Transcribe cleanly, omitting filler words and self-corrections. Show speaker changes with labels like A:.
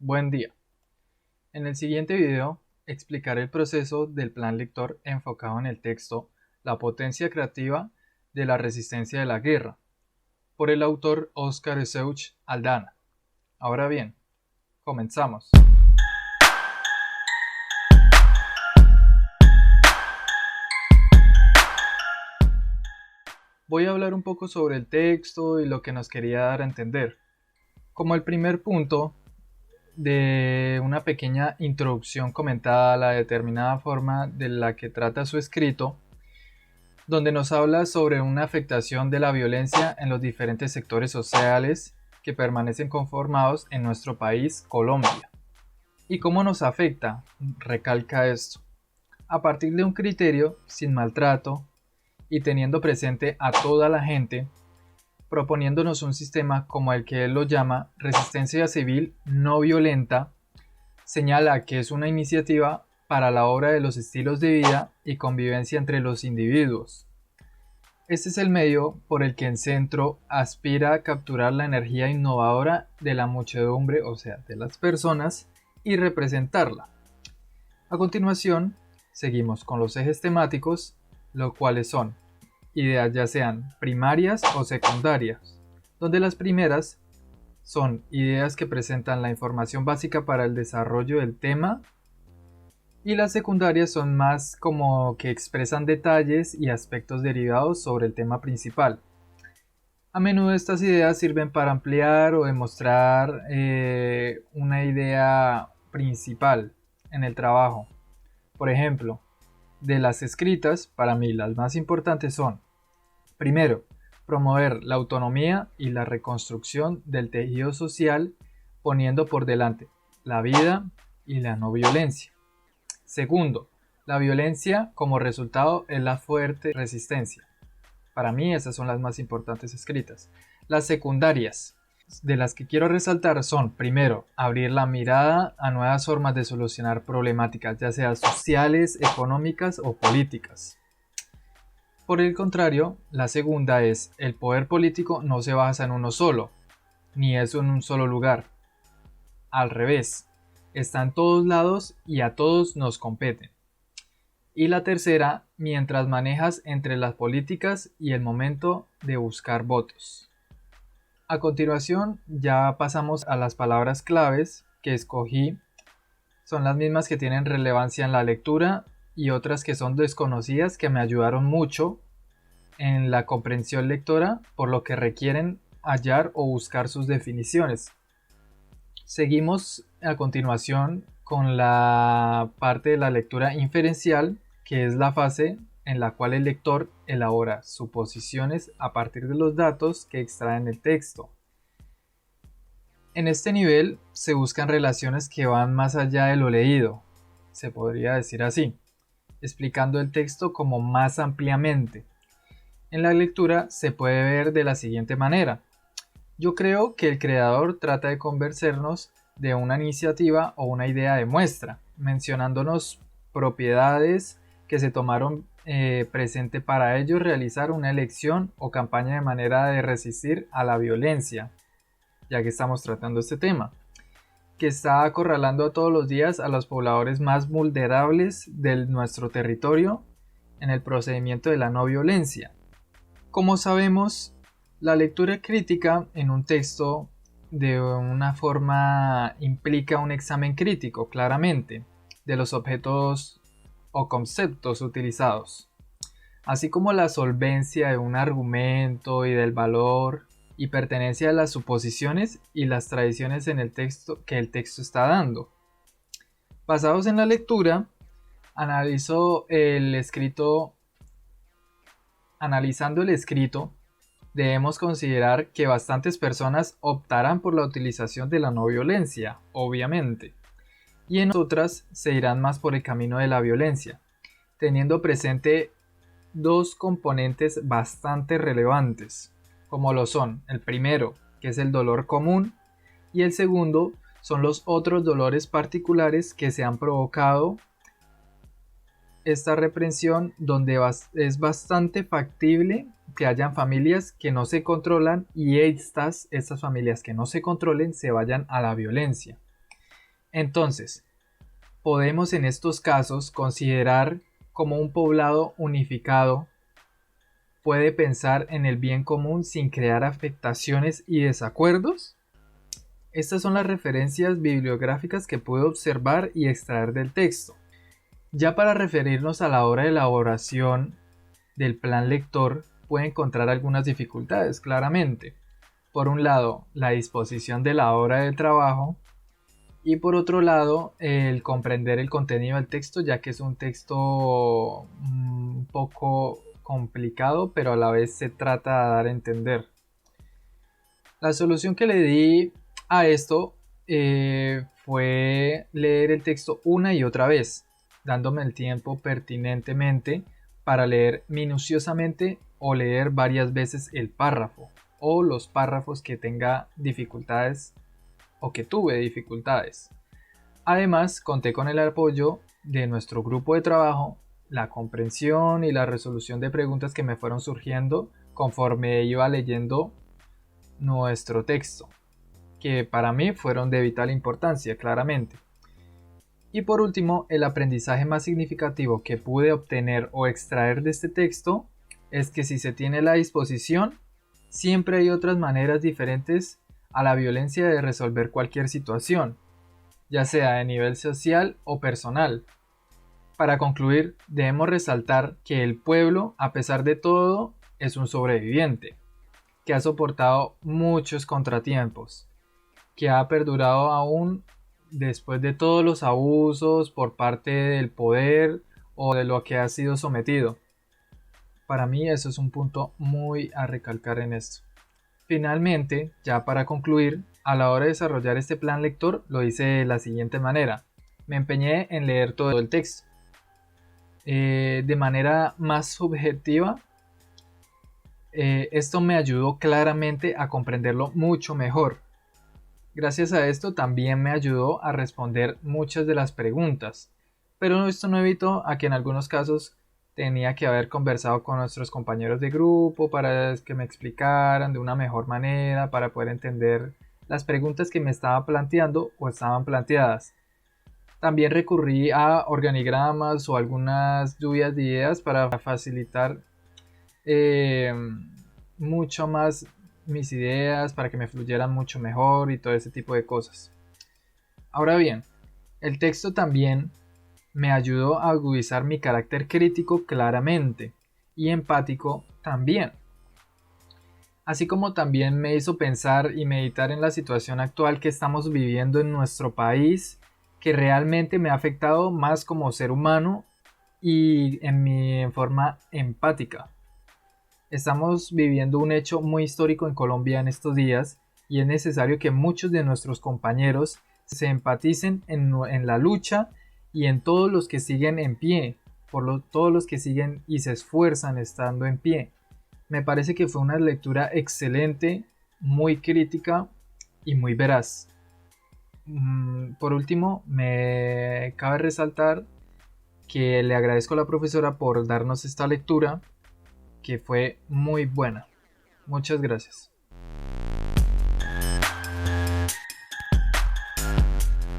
A: Buen día. En el siguiente video explicaré el proceso del plan lector enfocado en el texto La potencia creativa de la resistencia de la guerra, por el autor Óscar Seuch Aldana. Ahora bien, comenzamos. Voy a hablar un poco sobre el texto y lo que nos quería dar a entender. Como el primer punto, de una pequeña introducción comentada a la determinada forma de la que trata su escrito, donde nos habla sobre una afectación de la violencia en los diferentes sectores sociales que permanecen conformados en nuestro país, Colombia. ¿Y cómo nos afecta? Recalca esto. A partir de un criterio sin maltrato y teniendo presente a toda la gente, proponiéndonos un sistema como el que él lo llama resistencia civil no violenta, señala que es una iniciativa para la obra de los estilos de vida y convivencia entre los individuos. Este es el medio por el que el centro aspira a capturar la energía innovadora de la muchedumbre, o sea, de las personas, y representarla. A continuación, seguimos con los ejes temáticos, los cuales son ideas ya sean primarias o secundarias, donde las primeras son ideas que presentan la información básica para el desarrollo del tema y las secundarias son más como que expresan detalles y aspectos derivados sobre el tema principal. A menudo estas ideas sirven para ampliar o demostrar una idea principal en el trabajo. Por ejemplo, de las escritas, para mí las más importantes son: primero, promover la autonomía y la reconstrucción del tejido social poniendo por delante la vida y la no violencia. Segundo, la violencia como resultado es la fuerte resistencia. Para mí esas son las más importantes escritas. Las secundarias, de las que quiero resaltar son: primero, abrir la mirada a nuevas formas de solucionar problemáticas, ya sean sociales, económicas o políticas. Por el contrario, la segunda es: el poder político no se basa en uno solo, ni es en un solo lugar. Al revés, está en todos lados y a todos nos compete. Y la tercera, mientras manejas entre las políticas y el momento de buscar votos. A continuación, ya pasamos a las palabras claves que escogí. Son las mismas que tienen relevancia en la lectura y otras que son desconocidas que me ayudaron mucho en la comprensión lectora, por lo que requieren hallar o buscar sus definiciones. Seguimos a continuación con la parte de la lectura inferencial, que es la fase en la cual el lector elabora suposiciones a partir de los datos que extrae en el texto. En este nivel se buscan relaciones que van más allá de lo leído, se podría decir así, explicando el texto como más ampliamente. En la lectura se puede ver de la siguiente manera. Yo creo que el creador trata de convencernos de una iniciativa o una idea de muestra, mencionándonos propiedades que se tomaron presente para ellos realizar una elección o campaña de manera de resistir a la violencia, ya que estamos tratando este tema, que está acorralando a todos los días a los pobladores más vulnerables de nuestro territorio en el procedimiento de la no violencia. Como sabemos, la lectura crítica en un texto de una forma implica un examen crítico, claramente, de los objetos o conceptos utilizados, así como la solvencia de un argumento y del valor y pertenencia a las suposiciones y las tradiciones en el texto que el texto está dando. Basados en la lectura, analizando el escrito, debemos considerar que bastantes personas optarán por la utilización de la no violencia, obviamente, y en otras se irán más por el camino de la violencia, teniendo presente dos componentes bastante relevantes, como lo son el primero, que es el dolor común, y el segundo son los otros dolores particulares que se han provocado esta reprensión, donde es bastante factible que hayan familias que no se controlan y estas familias que no se controlen se vayan a la violencia. Entonces, podemos en estos casos considerar como un poblado unificado puede pensar en el bien común sin crear afectaciones y desacuerdos. Estas son las referencias bibliográficas que pude observar y extraer del texto. Ya para referirnos a la hora de elaboración del plan lector, puede encontrar algunas dificultades, claramente. Por un lado, la disposición de la hora de trabajo y por otro lado, el comprender el contenido del texto, ya que es un texto un poco complicado, pero a la vez se trata de dar a entender. La solución que le di a esto fue leer el texto una y otra vez, dándome el tiempo pertinentemente para leer minuciosamente o leer varias veces el párrafo o los párrafos que tenga dificultades o que tuve dificultades. Además, conté con el apoyo de nuestro grupo de trabajo, la comprensión y la resolución de preguntas que me fueron surgiendo conforme iba leyendo nuestro texto, que para mí fueron de vital importancia, claramente. Y por último, el aprendizaje más significativo que pude obtener o extraer de este texto es que si se tiene la disposición, siempre hay otras maneras diferentes a la violencia de resolver cualquier situación, ya sea de nivel social o personal. Para concluir, debemos resaltar que el pueblo, a pesar de todo, es un sobreviviente, que ha soportado muchos contratiempos, que ha perdurado aún después de todos los abusos por parte del poder o de lo que ha sido sometido. Para mí eso es un punto muy a recalcar en esto. Finalmente, ya para concluir, a la hora de desarrollar este plan lector lo hice de la siguiente manera. Me empeñé en leer todo el texto. De manera más subjetiva, esto me ayudó claramente a comprenderlo mucho mejor. Gracias a esto también me ayudó a responder muchas de las preguntas, pero esto no evitó a que en algunos casos tenía que haber conversado con nuestros compañeros de grupo para que me explicaran de una mejor manera, para poder entender las preguntas que me estaba planteando o estaban planteadas. También recurrí a organigramas o algunas lluvias de ideas para facilitar eh, mucho más mis ideas, para que me fluyeran mucho mejor y todo ese tipo de cosas. Ahora bien, el texto también me ayudó a agudizar mi carácter crítico claramente y empático también. Así como también me hizo pensar y meditar en la situación actual que estamos viviendo en nuestro país, que realmente me ha afectado más como ser humano y en forma empática. Estamos viviendo un hecho muy histórico en Colombia en estos días y es necesario que muchos de nuestros compañeros se empaticen en la lucha y en todos los que siguen en pie, todos los que siguen y se esfuerzan estando en pie. Me parece que fue una lectura excelente, muy crítica y muy veraz. Por último, me cabe resaltar que le agradezco a la profesora por darnos esta lectura, que fue muy buena. Muchas gracias.